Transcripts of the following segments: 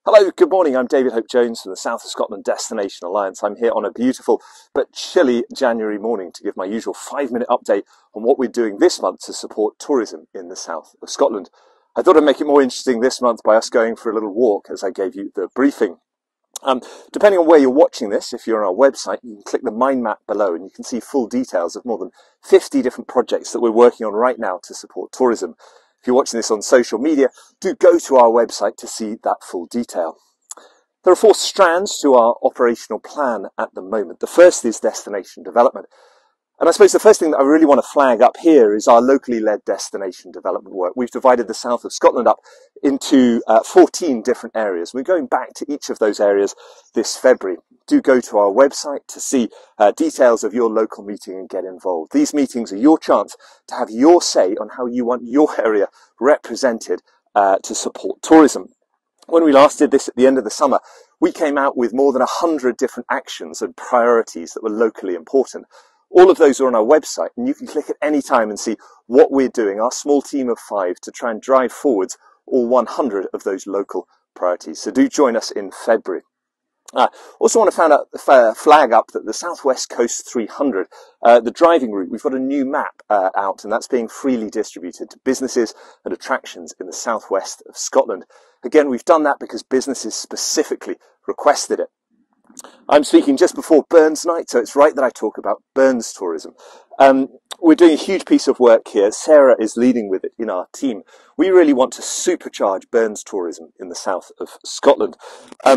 Hello, good morning. I'm David Hope-Jones from the South of Scotland Destination Alliance. I'm here on a beautiful but chilly January morning to give my usual 5-minute update on what we're doing this month to support tourism in the South of Scotland. I thought I'd make it more interesting this month by us going for a little walk as I gave you the briefing. Depending on where you're watching this, if you're on our website, you can click the mind map below and you can see full details of more than 50 different projects that we're working on right now to support tourism. If you're watching this on social media, do go to our website to see that full detail. There are 4 strands to our operational plan at the moment. The first is destination development. And I suppose the first thing that I really want to flag up here is our locally led destination development work. We've divided the South of Scotland up into 14 different areas. We're going back to each of those areas this February. Do go to our website to see details of your local meeting and get involved. These meetings are your chance to have your say on how you want your area represented to support tourism. When we last did this at the end of the summer, we came out with more than 100 different actions and priorities that were locally important. All of those are on our website, and you can click at any time and see what we're doing, our small team of 5, to try and drive forwards all 100 of those local priorities. So do join us in February. Also want to flag up that the Southwest Coast 300, the driving route, we've got a new map out, and that's being freely distributed to businesses and attractions in the southwest of Scotland. Again, we've done that because businesses specifically requested it. I'm speaking just before Burns Night, so it's right that I talk about Burns tourism. We're doing a huge piece of work here. Sarah is leading with it in our team. We really want to supercharge Burns tourism in the south of Scotland.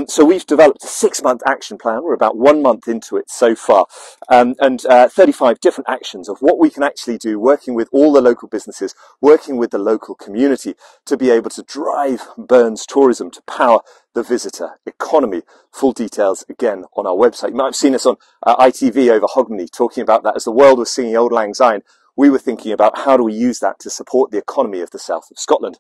So we've developed a 6-month action plan. We're about 1 month into it so far, and 35 different actions of what we can actually do, working with all the local businesses, working with the local community to be able to drive Burns tourism to power the visitor economy. Full details again on our website. You might have seen us on ITV over Hogmanay talking about that. As the world was singing Auld Lang Syne, we were thinking about how do we use that to support the economy of the south of Scotland.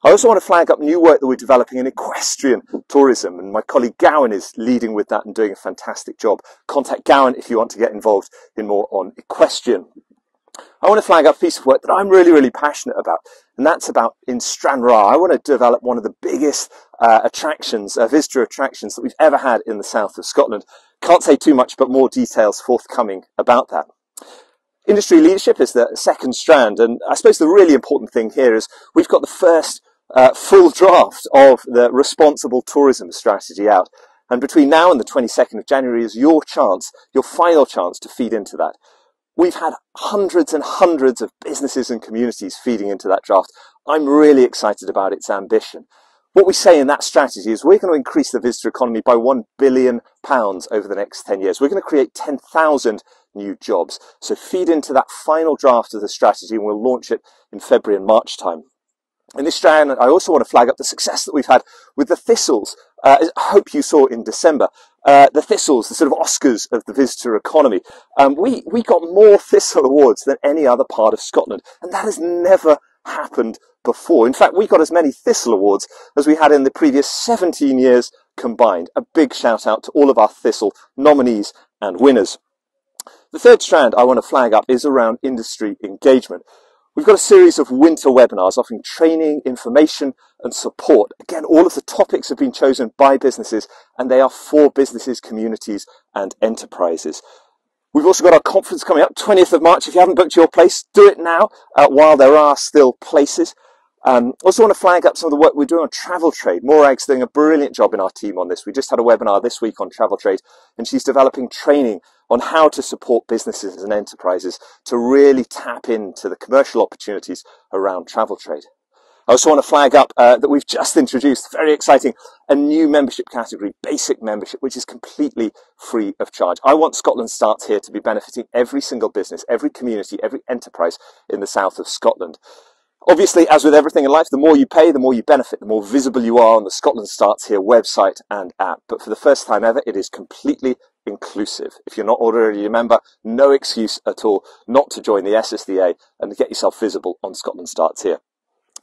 I also want to flag up new work that we're developing in equestrian tourism, and my colleague Gowan is leading with that and doing a fantastic job. Contact Gowan if you want to get involved in more on equestrian. I want to flag up a piece of work that I'm really passionate about, and that's about in Stranraer. I want to develop one of the biggest visitor attractions that we've ever had in the south of Scotland. Can't say too much, but more details forthcoming about that. Industry leadership is the second strand, and I suppose the really important thing here is we've got the first full draft of the responsible tourism strategy out, and between now and the 22nd of January is your chance, your final chance to feed into that. We've had hundreds and hundreds of businesses and communities feeding into that draft. I'm really excited about its ambition. What we say in that strategy is we're going to increase the visitor economy by £1 billion over the next 10 years. We're going to create 10,000 new jobs. So feed into that final draft of the strategy, and we'll launch it in February and March time. In this strand, I also want to flag up the success that we've had with the Thistles. I hope you saw in December. The Thistles, the sort of Oscars of the visitor economy. We got more Thistle awards than any other part of Scotland, and that has never happened before. In fact, we got as many Thistle awards as we had in the previous 17 years combined. A big shout out to all of our Thistle nominees and winners. The third strand I want to flag up is around industry engagement. We've got a series of winter webinars offering training, information and support. Again, all of the topics have been chosen by businesses, and they are for businesses, communities and enterprises. We've also got our conference coming up, 20th of March. If you haven't booked your place, do it now while there are still places. Also want to flag up some of the work we're doing on travel trade. Morag's doing a brilliant job in our team on this. We just had a webinar this week on travel trade, and she's developing training on how to support businesses and enterprises to really tap into the commercial opportunities around travel trade. I also want to flag up that we've just introduced, very exciting, a new membership category, basic membership, which is completely free of charge. I want Scotland Starts Here to be benefiting every single business, every community, every enterprise in the south of Scotland. Obviously, as with everything in life, the more you pay, the more you benefit, the more visible you are on the Scotland Starts Here website and app. But for the first time ever, it is completely inclusive. If you're not already a member, no excuse at all not to join the SSDA and to get yourself visible on Scotland Starts Here.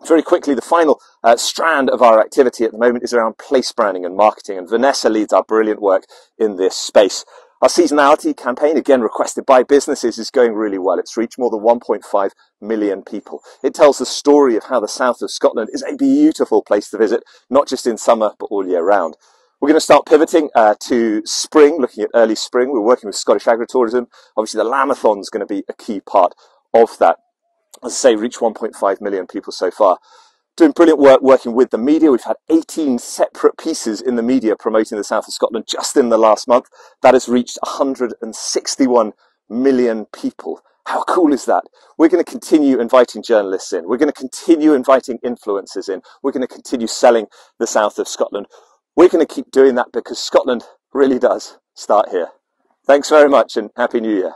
Very quickly, the final strand of our activity at the moment is around place branding and marketing, and Vanessa leads our brilliant work in this space. Our seasonality campaign, again requested by businesses, is going really well. It's reached more than 1.5 million people. It tells the story of how the south of Scotland is a beautiful place to visit, not just in summer, but all year round. We're going to start pivoting to spring, looking at early spring. We're working with Scottish Agritourism. Obviously, the Lamathon is going to be a key part of that. As I say, reached 1.5 million people so far. Doing brilliant work working with the media. We've had 18 separate pieces in the media promoting the south of Scotland just in the last month. That has reached 161 million people. How cool is that? We're going to continue inviting journalists in. We're going to continue inviting influencers in. We're going to continue selling the south of Scotland. We're going to keep doing that because Scotland really does start here. Thanks very much and Happy New Year.